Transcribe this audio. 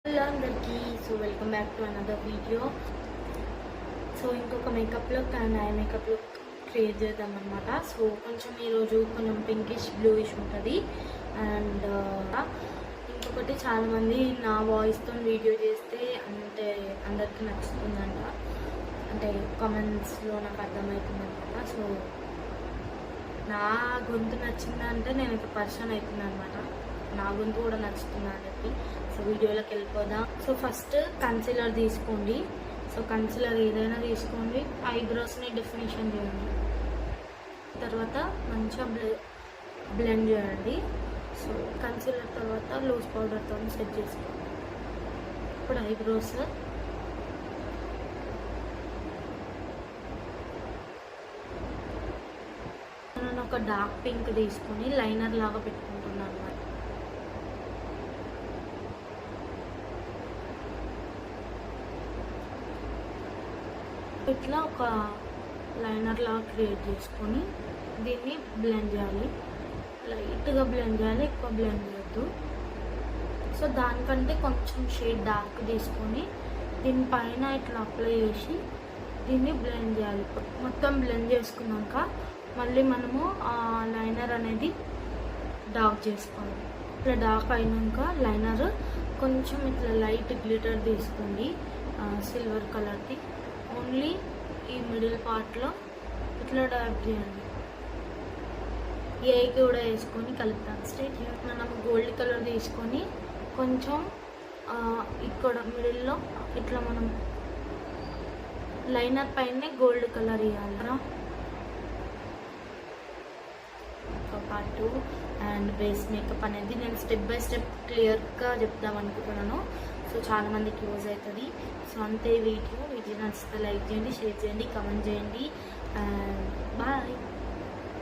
Hello అందరికీ. So welcome back to another video. So ఇంకొక makeup look and eye makeup look create చేద్దాం అనమాట. So కొంచెం ఈరోజు కొంచెం పింకిష్ బ్లూయిష్ ఉంటుంది. అండ్ ఇంకొకటి చాలామంది నా వాయిస్తో వీడియో చేస్తే అంటే అందరికీ నచ్చుతుందంట, అంటే కామెంట్స్లో నాకు అర్థమవుతుంది అనమాట. సో నా గొంతు నచ్చిందంటే నేను ఇక్కడ పర్సన్ అవుతుంది అనమాట, నా గొంతు కూడా నచ్చుతుందా అని చెప్పి. సో వీడియోలోకి వెళ్ళిపోదాం. సో ఫస్ట్ కన్సీలర్ తీసుకోండి. సో కన్సీలర్ ఏదైనా తీసుకోండి, ఐబ్రోస్ని డెఫినేషన్ చేయండి, తర్వాత మంచిగా బ్లెండ్ చేయండి. సో కన్సీలర్ తర్వాత లూజ్ పౌడర్తో సెట్ చేసుకోండి. ఇప్పుడు ఐబ్రోస్ నేను ఒక డార్క్ పింక్ తీసుకొని లైనర్ లాగా పెట్టుకుంటున్నాను అన్నమాట. ఇట్లా ఒక లైనర్ లాగా క్రియేట్ చేసుకొని దీన్ని బ్లెండ్ చేయాలి. లైట్గా బ్లెండ్ చేయాలి, ఎక్కువ బ్లెండ్ చేయొద్దు. సో దానికంటే కొంచెం షేడ్ డార్క్ తీసుకొని దీనిపైన ఇట్లా అప్లై చేసి దీన్ని బ్లెండ్ చేయాలి. మొత్తం బ్లెండ్ చేసుకున్నాక మళ్ళీ మనము ఆ లైనర్ అనేది డార్క్ చేసుకోవాలి. ఇట్లా డార్క్ అయినాక లైనర్ కొంచెం ఇట్లా లైట్ గ్లిటర్ తీసుకోండి, సిల్వర్ కలర్ది. ఓన్లీ ఈ మిడిల్ పార్ట్లో ఇట్లా డార్క్ చేయండి. ఏకి కూడా వేసుకొని కలుపుతాం. స్ట్రైట్ మనం గోల్డ్ కలర్ తీసుకొని కొంచెం ఇక్కడ మిడిల్లో ఇట్లా మనం లైనర్ పైనే గోల్డ్ కలర్ ఇవ్వాలి. పార్ట్ అండ్ బేస్ మేకప్ అనేది నేను స్టెప్ బై స్టెప్ క్లియర్గా చెప్దాం అనుకుంటున్నాను. సో చాలామందికి యూజ్ అవుతుంది. సో అంతే వీడియో నచ్చితే లైక్ చేయండి, షేర్ చేయండి, కమెంట్ చేయండి. అండ్